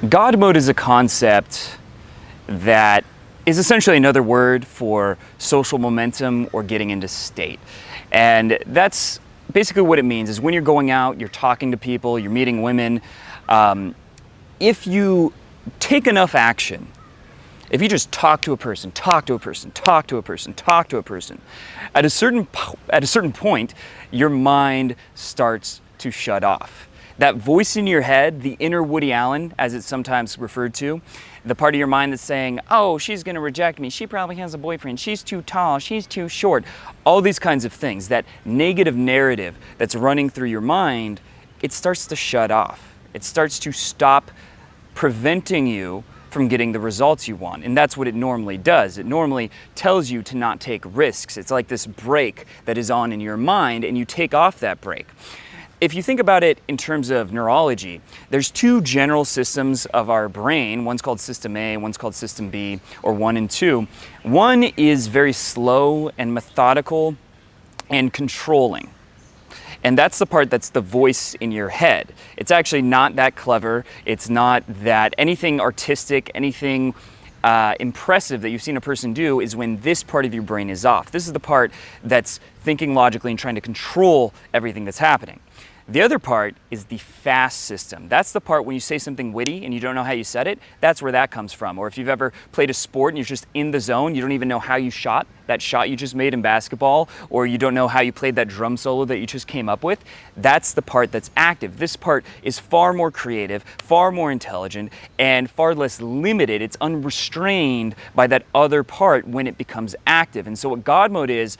God mode is a concept that is essentially another word for social momentum or getting into state. And that's basically what it means is when you're going out, you're talking to people, you're meeting women, if you take enough action, if you just talk to a person, talk to a person, talk to a person, talk to a person, at a certain point, your mind starts to shut off. That voice in your head, the inner Woody Allen, as it's sometimes referred to, the part of your mind that's saying, oh, she's gonna reject me, she probably has a boyfriend, she's too tall, she's too short, all these kinds of things, that negative narrative that's running through your mind, it starts to shut off. It starts to stop preventing you from getting the results you want. And that's what it normally does. It normally tells you to not take risks. It's like this brake that is on in your mind and you take off that brake. If you think about it in terms of neurology, there's two general systems of our brain. One's called system A, one's called system B, or 1 and 2. One is very slow and methodical and controlling. And that's the part that's the voice in your head. It's actually not that clever. It's not that anything artistic, anything impressive that you've seen a person do is when this part of your brain is off. This is the part that's thinking logically and trying to control everything that's happening. The other part is the fast system. That's the part when you say something witty and you don't know how you said it, that's where that comes from. Or if you've ever played a sport and you're just in the zone, you don't even know how you shot that shot you just made in basketball, or you don't know how you played that drum solo that you just came up with, that's the part that's active. This part is far more creative, far more intelligent, and far less limited. It's unrestrained by that other part when it becomes active. And so what God mode is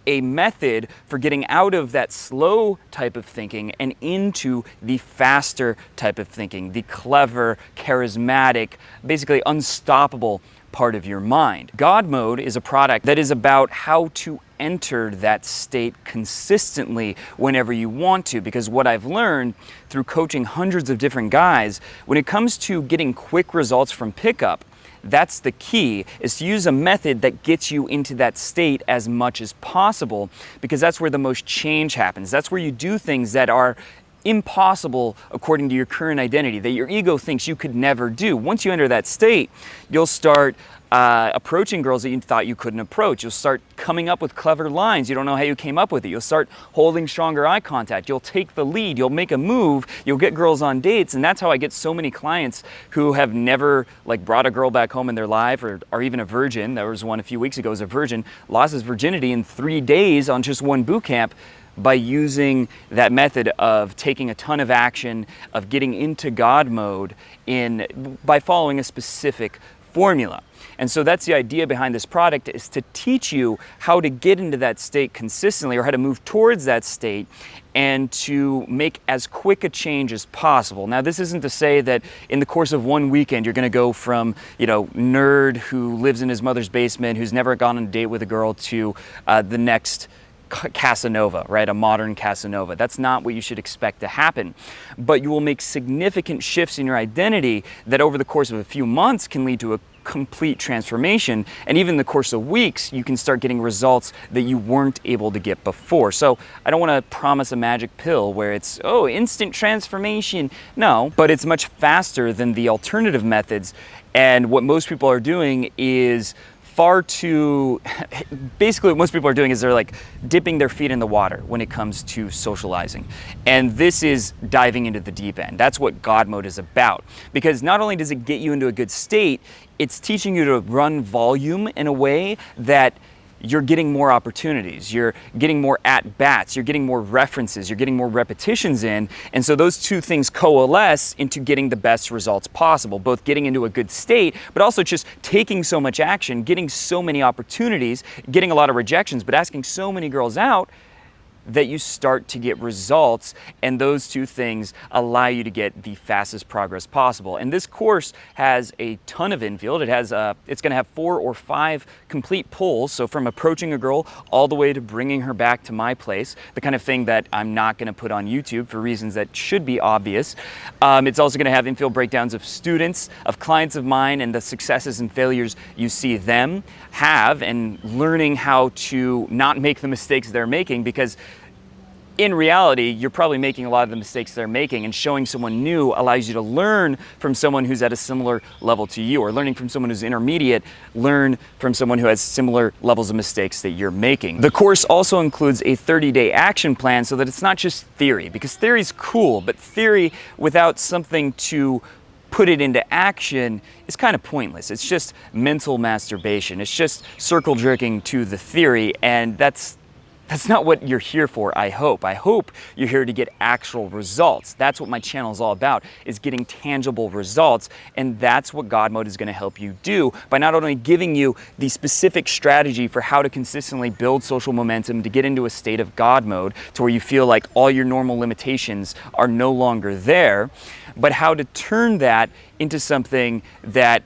a method for getting out of that slow type of thinking and into the faster type of thinking, the clever, charismatic, basically unstoppable part of your mind. God mode is a product that is about how to enter that state consistently whenever you want to, because what I've learned through coaching hundreds of different guys, when it comes to getting quick results from pickup, that's the key, is to use a method that gets you into that state as much as possible, because that's where the most change happens. That's where you do things that are impossible according to your current identity, that your ego thinks you could never do. Once you enter that state, you'll start approaching girls that you thought you couldn't approach. You'll start coming up with clever lines. You don't know how you came up with it. You'll start holding stronger eye contact. You'll take the lead. You'll make a move. You'll get girls on dates. And that's how I get so many clients who have never brought a girl back home in their life, or are even a virgin. There was one a few weeks ago, was a virgin, lost his virginity in 3 days on just one boot camp, by using that method of taking a ton of action, of getting into God mode by following a specific formula. And so that's the idea behind this product, is to teach you how to get into that state consistently, or how to move towards that state, and to make as quick a change as possible. Now, this isn't to say that in the course of one weekend, you're gonna go from, nerd who lives in his mother's basement, who's never gone on a date with a girl, to the next Casanova, right? A modern Casanova. That's not what you should expect to happen. But you will make significant shifts in your identity that over the course of a few months can lead to a complete transformation. And even in the course of weeks, you can start getting results that you weren't able to get before. So I don't want to promise a magic pill where it's, oh, instant transformation. No, but it's much faster than the alternative methods. And what most people are doing is basically what most people are doing is they're dipping their feet in the water when it comes to socializing. And this is diving into the deep end. That's what God mode is about. Because not only does it get you into a good state, it's teaching you to run volume in a way that you're getting more opportunities, you're getting more at-bats, you're getting more references, you're getting more repetitions in, and so those two things coalesce into getting the best results possible, both getting into a good state, but also just taking so much action, getting so many opportunities, getting a lot of rejections, but asking so many girls out that you start to get results, and those two things allow you to get the fastest progress possible. And this course has a ton of infield. It's gonna have 4 or 5 complete pulls, so from approaching a girl all the way to bringing her back to my place, the kind of thing that I'm not gonna put on YouTube for reasons that should be obvious. It's also gonna have infield breakdowns of students, of clients of mine, and the successes and failures you see them have, and learning how to not make the mistakes they're making, because in reality, you're probably making a lot of the mistakes they're making, and showing someone new allows you to learn from someone who's at a similar level to you, or learning from someone who's intermediate, learn from someone who has similar levels of mistakes that you're making. The course also includes a 30-day action plan so that it's not just theory, because theory's cool, but theory without something to put it into action is kind of pointless. It's just mental masturbation. It's just circle jerking to the theory, and that's not what you're here for, I hope. I hope you're here to get actual results. That's what my channel is all about, is getting tangible results. And that's what God Mode is going to help you do by not only giving you the specific strategy for how to consistently build social momentum to get into a state of God Mode to where you feel like all your normal limitations are no longer there, but how to turn that into something that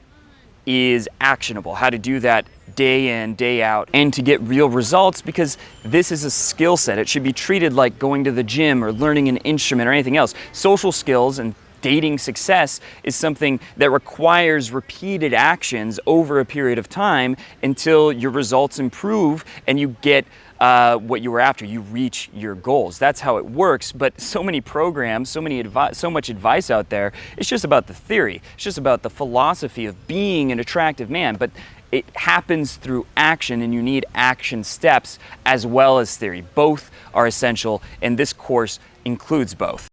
is actionable, how to do that day in, day out, and to get real results, because this is a skill set. It should be treated like going to the gym or learning an instrument or anything else. Social skills and dating success is something that requires repeated actions over a period of time until your results improve and you get what you were after, you reach your goals. That's how it works. But so many programs, so much advice out there, it's just about the theory. It's just about the philosophy of being an attractive man. But it happens through action, and you need action steps as well as theory. Both are essential, and this course includes both.